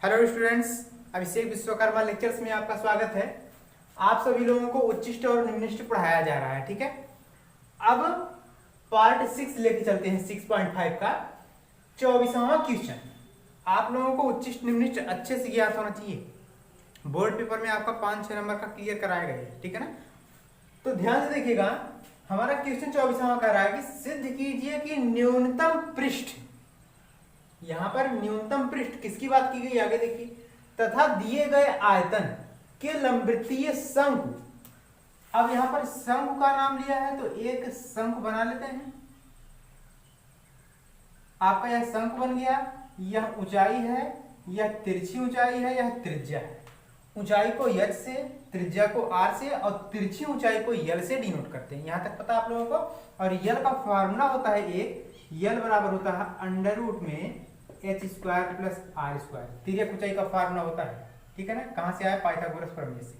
Hello students, अभिषेक Vishwakarma lectures में आपका स्वागत है। आप सभी लोगों को उच्चिष्ट और निम्निष्ट पढ़ाया जा रहा है, ठीक है। अब पार्ट 6 लेके चलते हैं 6.5 का 24वां क्वेश्चन। आप लोगों को उच्चिष्ट निम्निष्ट अच्छे से ज्ञात होना चाहिए। बोर्ड पेपर में आपका 5-6 नंबर का क्लियर कराया गया है, ठीक है ना। तो ध्यान से देखिएगा, हमारा क्वेश्चन 24वां कह रहा है कि सिद्ध कीजिए कि न्यूनतम पृष्ठ, यहां पर न्यूनतम पृष्ठ किसकी बात की गई आगे देखिए, तथा दिए गए आयतन के लंबवृत्तीय शंकु। अब यहां पर शंकु का नाम लिया है तो एक शंकु बना लेते हैं। आपका यह शंकु बन गया, यह ऊंचाई है, यह तिरछी ऊंचाई है, यह त्रिज्या है। ऊंचाई को h से, त्रिज्या को r से और तिरछी ऊंचाई को l से डिनोट करते हैं। यहां तक पता आप लोगों को। और l का फार्मूला होता है एक, l बराबर होता है अंडर रूट में h square plus r square. तिर्यक ऊंचाई का फार्मूला होता है, ठीक है ना। कहां से आया? पाइथागोरस प्रमेय से।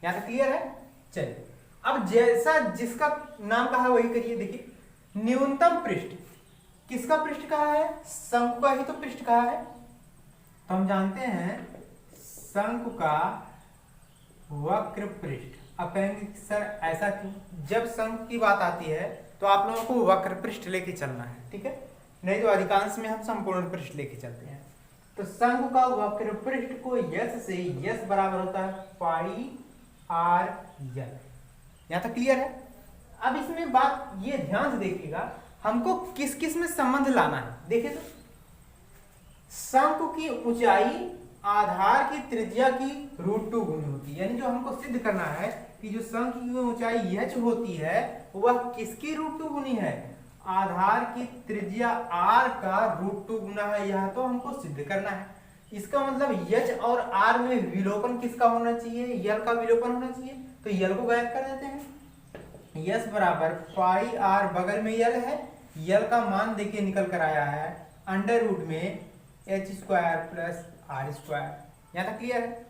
यहां तक क्लियर है। चलिए, अब जैसा जिसका नाम कहा वही करिए। देखिए, न्यूनतम पृष्ठ किसका पृष्ठ कहा है? शंकु का ही तो पृष्ठ कहा है। तो हम जानते हैं शंकु का वक्र पृष्ठ। अब कहेंगे सर ऐसा क्यों? जब शंकु की बात आती है तो आप लोगों को वक्र पृष्ठ लेके चलना है, ठीक है। नहीं तो अधिकांश में हम संपूर्ण पृष्ठ लेके चलते हैं। तो शंकु का वक्र पृष्ठ को यस से, यस बराबर होता है पाई आर यल। यहां तक क्लियर है। अब इसमें बात ये ध्यान से देखिएगा, हमको किस किस में संबंध लाना है। देखिए तो, शंकु की ऊंचाई आधार की त्रिज्या की √2 गुनी होती है। यानी जो हमको सिद्ध करना है कि जो शंकु की ऊंचाई h होती है वह किसकी √2 गुनी है? आधार की त्रिज्या r का √2 गुना है। यह तो हमको सिद्ध करना है। इसका मतलब h और r में विलोपन किसका होना चाहिए? यल का विलोपन होना चाहिए। तो यल को गायब कर देते हैं। s बराबर पाई r, बगल में यल है, यल का मान देखिए निकल कर आया है अंडर रूट में h square plus r square. यहां तक क्लियर है।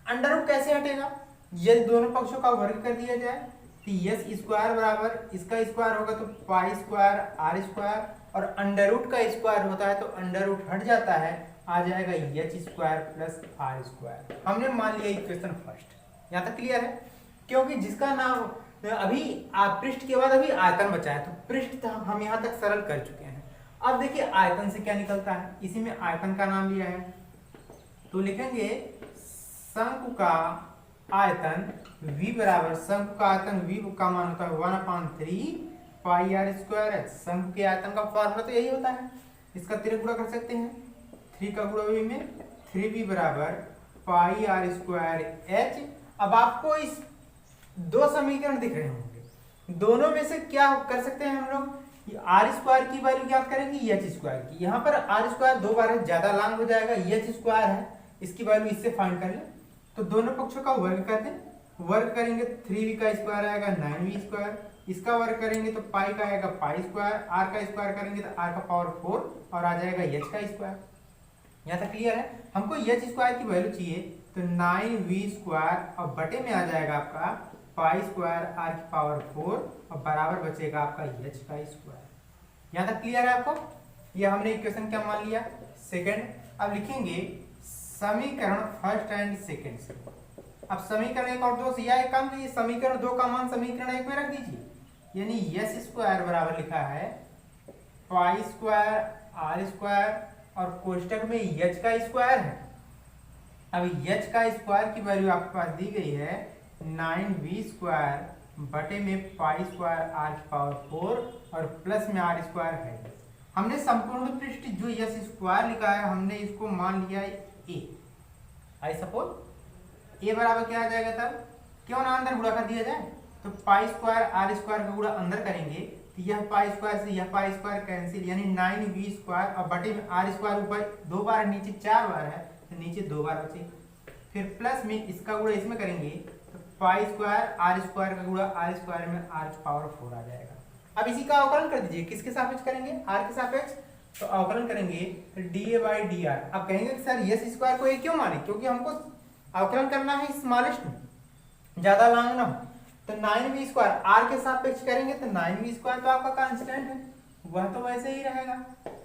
अंडर रूट कैसे हटेगा? यदि दोनों पक्षों का वर्ग कर दिया जाए तो यस स्क्वायर बराबर इसका स्क्वायर होगा तो पाई स्क्वायर आर स्क्वायर, और अंडर रूट का स्क्वायर होता है तो अंडर रूट हट जाता है, आ जाएगा H square plus R square. हमने मान लिया इक्वेशन फर्स्ट। यहां तक क्लियर है। क्योंकि जिसका नाम अभी पृष्ठ के बाद अभी आयतन बचा है, तो पृष्ठ हम यहां तक सरल कर चुके हैं। अब देखिए आयतन से क्या निकलता है। इसी में आयतन का नाम लिया है तो लिखेंगे शंकु का आयतन v बराबर, शंकु का आयतन v का मान होता है 1/3 पाई आर स्क्वायर h। शंकु के आयतन का फॉर्मूला तो यही होता है। इसका तिरक गुणा कर सकते हैं, 3 का गुणा v में 3v बराबर पाई आर स्क्वायर h। अब आपको इस दो समीकरण दिख रहे होंगे, दोनों में से क्या कर सकते हैं हम लोग? आर स्क्वायर की वैल्यू क्या करेंगे? एच स्क्वायर की। यहाँ पर आर स्क्वायर 2 बार है, ज्यादा लॉन्ग हो जाएगा। एच स्क्वायर है, इसकी वैल्यू इससे फाइंड कर ले। तो दोनों पक्षों का वर्ग कर दें। वर्ग करेंगे 3v का स्क्वायर आएगा 9v स्क्वायर, इसका वर्ग करेंगे तो पाई का आएगा पाई स्क्वायर, आर का स्क्वायर करेंगे तो आर का पावर 4 और आ जाएगा एच का स्क्वायर। यहाँ तक क्लियर है। हमको एच स्क्वायर की वैल्यू चाहिए तो 9v स्क्वायर और बटे में आ जाएगा आपका पाई स्क्वायर आर की पावर 4 और बराबर बचेगा आपका एच का स्क्वायर। यहाँ तक क्लियर है आपको। यह हमने इक्वेशन क्या मान लिया? सेकंड। अब लिखेंगे समीकरण फर्स्ट एंड सेकंड से। अब समीकरण 1 और 2 से या एक काम कीजिए, समीकरण 2 का मान समीकरण 1 में रख दीजिए। यानी एस स्क्वायर बराबर लिखा है पाई स्क्वायर आर स्क्वायर और कोष्टक में एच का स्क्वायर है। अब एच का स्क्वायर की वैल्यू आपके पास दी गई है 9v स्क्वायर बटे में पाई स्क्वायर आर की पावर 4 और प्लस में आर स्क्वायर है। हमने संपूर्ण पृष्ठ जो एस स्क्वायर लिखा है हमने इसको मान लिया ए। आई सपोज ए बराबर क्या आ जाएगा? तब क्यों ना अंदर गुणा कर दिया जाए। तो पाई स्क्वायर आर स्क्वायर का गुणा अंदर करेंगे तो यह पाई स्क्वायर से यह पाई स्क्वायर कैंसिल, यानी 9v स्क्वायर और बटे में आर स्क्वायर ऊपर 2 बार, नीचे 4 बार है तो नीचे 2 बार बचेगा। फिर प्लस में इसका गुणा इसमें करेंगे तो पाई स्क्वायर आर स्क्वायर का गुणा आर स्क्वायर में आर की पावर 4 आ जाएगा। अब इसी का अवकलन कर दीजिए। किसके सापेक्ष करेंगे? आर के सापेक्ष। तो अवकलन करेंगे dA/dr। अब कहेंगे कि सर एस स्क्वायर को ये क्यों माने? क्योंकि हमको अवकलन करना है स्मॉलेस्ट में, ज्यादा लॉन्ग ना हो। तो 9v स्क्वायर आर के सापेक्ष करेंगे तो 9v स्क्वायर तो आपका कांस्टेंट है, वह तो वैसे ही रहेगा।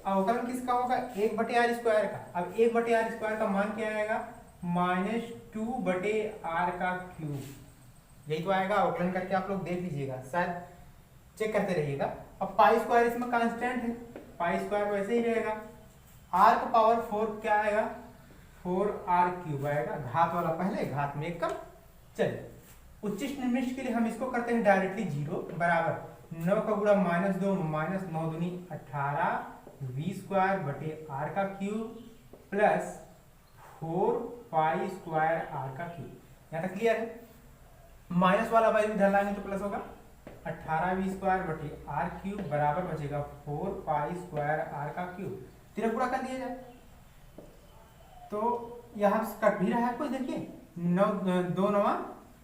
अवकलन किसका होगा, 1/r² का। अब 1/r² का मान क्या आएगा, -2/r³। यही तो आएगा। अवकलन करके आप लोग देख लीजिएगा, शायद चेक करते रहिएगा। अब π² इसमें कांस्टेंट है, π² वैसे ही रहेगा। r⁴ क्या आएगा, 4r³ आएगा। घात वाला पहले, घात में एक कम। चलिए उच्चिष्ट निम्निष्ट के लिए हम इसको करते हैं डायरेक्टली 0 बराबर 9 का गुणा -2 -9 दूनी 18 v²/r³ प्लस 4π²r³। यहाँ तक क्लियर है। माइनस वाला वैल्यू इधर लाएंगे तो प्लस होगा, 18 v²/r³ बराबर बचेगा 4π²r³। तेरा पूरा कर दिया जाए तो यहाँ कट भी रहा है कुछ, देखिए 2 9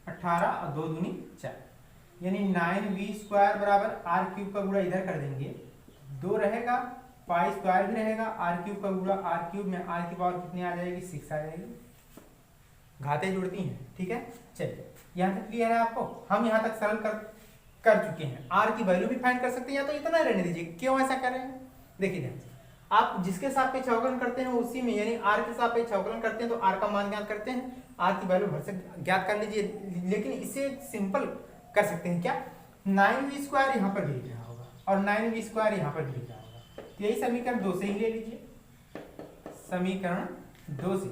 18 और 2 दूनी 4, यानी 9v² बराबर r³ का गुणा इधर कर देंगे, 2 रहेगा, π² भी रहेगा, r³ का गुणा r³ में r की पावर कितनी आ जाएगी, 6 आ जाएगी। घातें जुड़ती हैं, ठीक है। चलिए यहाँ तक क्लियर है आपको। हम यहाँ तक सरल कर चुके हैं। r की वैल्यू भी फाइंड कर सकते हैं, या तो इतना रहने दीजिए। क्यों ऐसा कर रहे हैं, देखिए ध्यान से। आप जिसके सापेक्ष अवकलन करते हैं उसी में, यानी r के सापेक्ष अवकलन करते हैं तो r का मान ज्ञात करते हैं, r की वैल्यू भर से ज्ञात कर लीजिए। लेकिन इसे सिंपल कर सकते हैं, क्या 9v² यहाँ पर भी लिख रहा होगा और 9v² यहाँ पर भी लिख रहा होगा, तो यही समीकरण 2 से ही ले लीजिए। समीकरण 2 से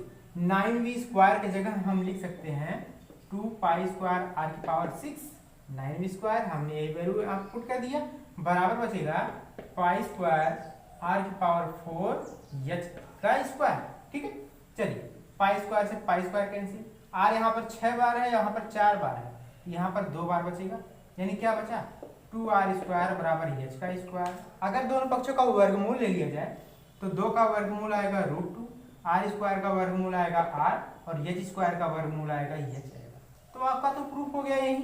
9v² की जगह हम लिख सकते हैं 2π²r⁴। 9v² हमने यही वैल्यू पुट कर दिया, बराबर बचेगा π²r⁴h²। ठीक है। चलिए π² से π² कैंसिल, r यहाँ पर 6 बार है, यहाँ पर 4 बार है, यहाँ पर 2 बार बचेगा, यानी क्या बचा 2r² बराबर h²। अगर दोनों पक्षों का वर्गमूल ले लिया जाए तो 2 का वर्गमूल आएगा √2, r² का वर्गमूल आएगा r और h² का वर्गमूल आएगा h आएगा। तो आपका तो प्रूफ हो गया, यही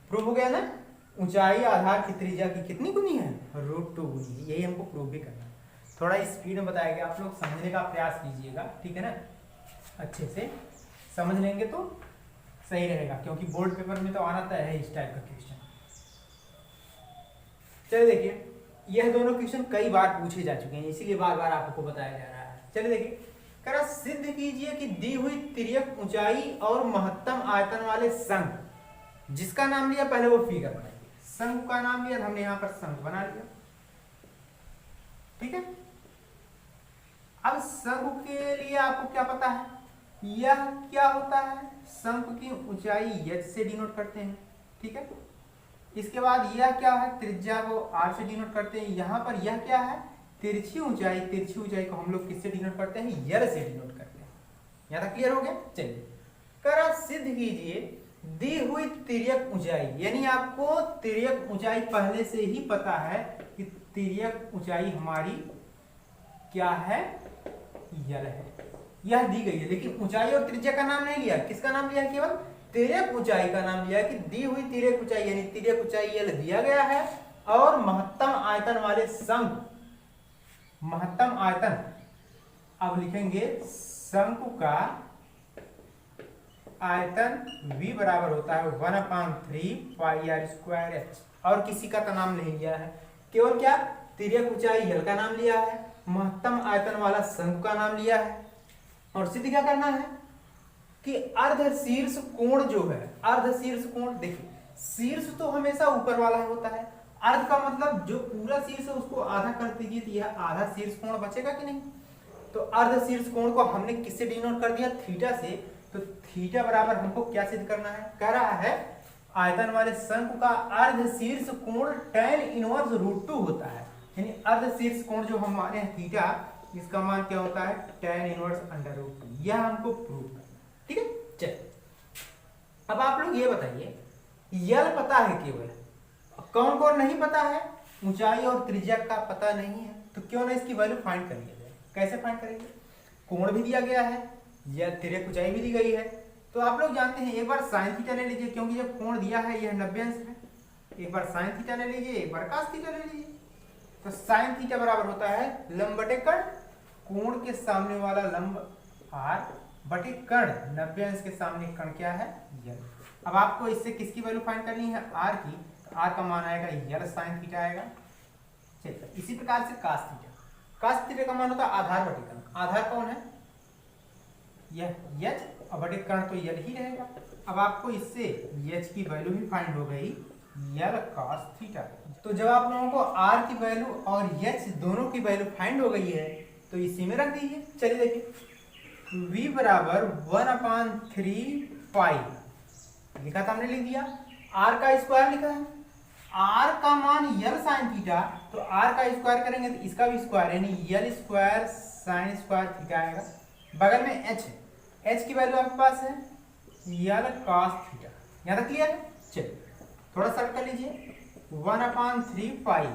प्रूफ हो गया ना। ऊंचाई आधार की त्रिज्या की कितनी गुनी है, √2 गुनी। यही हमको प्रूफ भी करना है। थोड़ा स्पीड में बताया गया, आप लोग समझने का प्रयास कीजिएगा, ठीक है ना। अच्छे से समझ लेंगे तो सही रहेगा, क्योंकि बोर्ड पेपर में तो आना तय है इस टाइप का क्वेश्चन। चलिए देखिए, यह दोनों क्वेश्चन कई बार पूछे जा चुके हैं, इसीलिए बार बार आपको बताया जा रहा है। चलिए देखिए, करा सिद्ध कीजिए कि दी हुई तिर्यक ऊंचाई और महत्तम आयतन वाले शंख, जिसका नाम लिया पहले वो फिगर बनाइए। शंख का नाम लिया, हमने यहां पर शंख बना लिया, ठीक है। अब शंख के लिए आपको क्या पता है, यह क्या होता है, शंख की ऊंचाई h से डिनोट करते हैं, ठीक है। इसके बाद यह क्या है, त्रिज्या को r से डिनोट करते हैं। यहाँ पर यह क्या है, तिरछी ऊंचाई, तिरछी ऊंचाई को हम लोग किससे डिनोट करते हैं, यल से डिनोट करते हैं। यहाँ तक क्लियर हो गया। चलिए करा सिद्ध कीजिए दी हुई तिर्यक ऊंचाई, यानी आपको तिर्यक ऊंचाई पहले से ही पता है कि तिर्यक ऊंचाई हमारी क्या है, यल है, यह दी गई है। लेकिन ऊंचाई और त्रिज्या का नाम नहीं लिया, किसका नाम लिया, केवल तिर्यक ऊंचाई का नाम लिया कि दी हुई तिर्यक ऊंचाई, यानी तिर्यक ऊंचाई यल दिया गया है और महत्तम आयतन वाले शंख, महत्तम आयतन, अब लिखेंगे शंकु का आयतन v बराबर होता है 1/3πr²h, और किसी का तो नाम नहीं लिया है, केवल क्या तिर्यक ऊंचाई यल का नाम लिया है, महत्तम आयतन वाला शंकु का नाम लिया है। और सिद्ध क्या करना है कि अर्ध शीर्ष कोण जो है, अर्ध शीर्ष कोण, देखिए शीर्ष तो हमेशा ऊपर वाला होता है, अर्ध का मतलब जो पूरा शीर्ष है उसको आधा कर दीजिए तो यह आधा शीर्ष कोण बचेगा कि नहीं। तो अर्ध शीर्ष कोण को हमने किससे डिनोट कर दिया, थीटा से। तो थीटा बराबर हमको क्या सिद्ध करना है, कह रहा है आयतन वाले शंकु का अर्ध शीर्ष कोण tan इनवर्स √2 होता है, यानी अर्ध शीर्ष कोण जो हम माने हैं थीटा, इसका मान क्या होता है tan इनवर्स √2। यह हमको प्रूव करना, ठीक है। चलिए अब आप लोग ये बताइए, यल पता है केवल, कौन कौन नहीं पता है, ऊंचाई और त्रिज्या का पता नहीं है, तो क्यों ना इसकी वैल्यू फाइंड कर लिया जाए। कैसे फाइंड करेंगे, कोण भी दिया गया है, यह तिर्यक ऊंचाई भी दी गई है, तो आप लोग जानते हैं एक बार साइन थीटा ले लीजिए, क्योंकि जब कोण दिया है यह 90 अंश है। एक बार साइन थीटा ले लीजिए, एक बार cos थीटा ले लीजिए। तो साइन थीटा बराबर होता है लंब बटे कर्ण, कोण के सामने वाला लंब r बटे कर्ण, 90 अंश के सामने कर्ण क्या है, यल। अब आपको इससे किसकी वैल्यू फाइंड करनी है, r की, तो r का मान आएगा यल साइन थीटा आएगा। चलिए इसी प्रकार से cos थीटा, cos थीटा का मान होता है आधार बटे कर्ण। आधार कौन है? यह h और बटे कर्ण तो l ही रहेगा। अब आपको इससे h की वैल्यू भी फाइंड हो गई, l cos थीटा। तो जब आप लोगों को r की वैल्यू और h दोनों की वैल्यू फाइंड हो गई है तो इसी में रख दीजिए। चलिए देखिए, v बराबर 1/3 पाई लिखा था हमने, लिख दिया। r का स्क्वायर लिखा है, r का मान l sin थीटा, तो r का स्क्वायर करेंगे तो इसका भी स्क्वायर यानी l square sin square theta आएगा। बगल में h है, h की वैल्यू आपके पास है l cos थीटा। यहाँ तक क्लियर है? चलिए थोड़ा सर्ट कर लीजिए, 1/3 पाई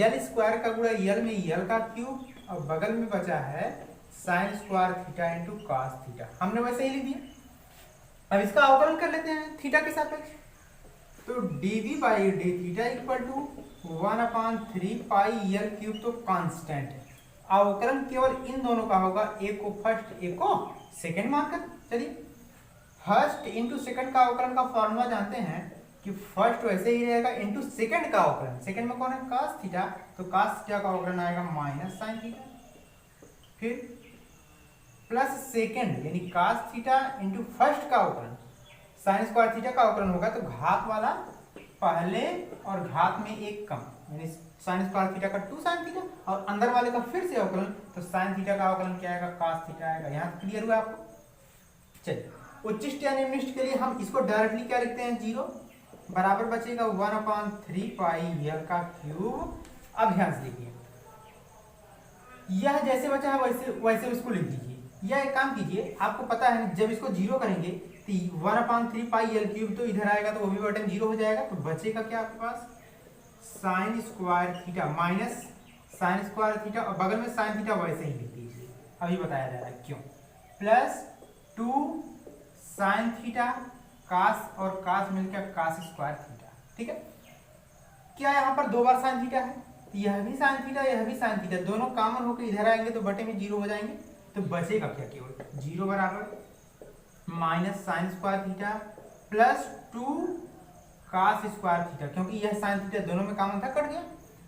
l स्क्वायर का गुणा l में l का क्यूब और बगल में बचा है sin square theta into cos theta. हमने वैसे ही लिख दिया। अब इसका अवकलन कर लेते हैं थीटा के सापेक्ष। तो dv by d theta equal to 1/3 pi l cube तो कांस्टेंट है। अवकलन केवल इन दोनों का होगा, एक को फर्स्ट एक को सेकंड मानकर। चलिए, फर्स्ट इंटू सेकंड का अवकलन का फॉर्मूला जानते हैं कि फर्स्ट वैसे ही रहेगा इंटू सेकंड का अवकलन। सेकंड में कौन है? cos थीटा, तो cos थीटा का अवकलन आएगा माइनस sin थीटा, फिर प्लस सेकंड यानी cos थीटा इंटू फर्स्ट का अवकलन sin स्क्वायर थीटा का अवकलन होगा, तो घात वाला पहले और घात में एक कम यानी sin स्क्वायर थीटा का 2 sin थीटा और अंदर वाले का फिर से अवकलन, तो sin थीटा का अवकलन क्या आएगा? cos थीटा आएगा। यहाँ क्लियर हुआ आपको? चलिए, उच्चिष्ट या निम्निष्ट के लिए हम इसको डायरेक्टली क्या लिखते हैं? 0 बराबर बचेगा 1/3 पाई l का क्यूब। अब ध्यान से देखिए, यह जैसे बचा है वैसे वैसे उसको लिख दीजिए। या एक काम कीजिए, आपको पता है जब इसको 0 करेंगे तो 1/3 पाई l क्यूब तो इधर आएगा तो वो भी बटन 0 हो जाएगा, तो बचेगा क्या आपके पास? sin square theta minus sin square theta और बगल में sin थीटा वैसे ही लिख दीजिए, अभी बताया जा रहा है क्यों, प्लस 2 sin थीटा cos और cos मिलकर cos स्क्वायर थीटा। ठीक है, क्या यहाँ पर 2 बार sin थीटा है? यह भी sin थीटा यह भी sin थीटा, दोनों कॉमन होकर इधर आएंगे तो बटे में 0 हो जाएंगे, तो बचेगा क्या? केवल 0 बराबर minus sin square theta plus 2 cos square theta, क्योंकि यह sin थीटा दोनों में कॉमन था, कट गया।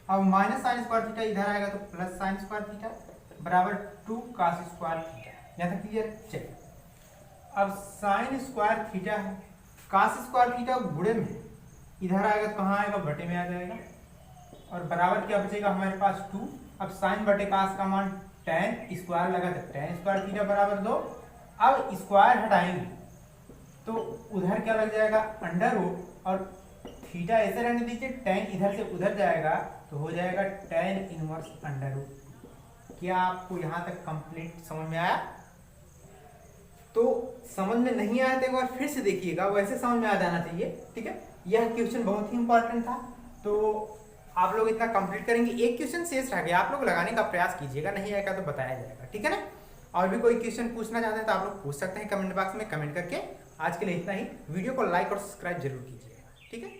अब माइनस sin स्क्वायर थीटा इधर आएगा तो प्लस sin स्क्वायर थीटा बराबर 2 cos स्क्वायर थीटा। यहाँ तक क्लियर? चलिए, अब sin स्क्वायर थीटा है, cos स्क्वायर थीटा गुणे में इधर आएगा तो कहाँ आएगा? बटे में आ जाएगा, और बराबर क्या बचेगा हमारे पास? 2। अब sin बटे cos का मान tan स्क्वायर लगा तो tan स्क्वायर थीटा बराबर 2। अब स्क्वायर हटाएंगे तो उधर क्या लग जाएगा? अंडर रूट, और थीटा ऐसे रहने दीजिए, tan इधर से उधर जाएगा तो हो जाएगा tan इनवर्स अंडर रूट। क्या आपको यहाँ तक कंप्लीट समझ में आया? तो समझ में नहीं आया तो एक बार फिर से देखिएगा, वैसे समझ में आ जाना चाहिए। ठीक है, यह क्वेश्चन बहुत ही इंपॉर्टेंट था, तो आप लोग इतना कंप्लीट करेंगे। एक क्वेश्चन शेष रह गया, आप लोग लगाने का प्रयास कीजिएगा, नहीं आएगा तो बताया जाएगा। ठीक है ना? और भी कोई क्वेश्चन पूछना चाहते हैं तो आप लोग पूछ सकते हैं कमेंट बॉक्स में कमेंट करके। आज के लिए इतना ही, वीडियो को लाइक और सब्सक्राइब जरूर कीजिएगा। ठीक है।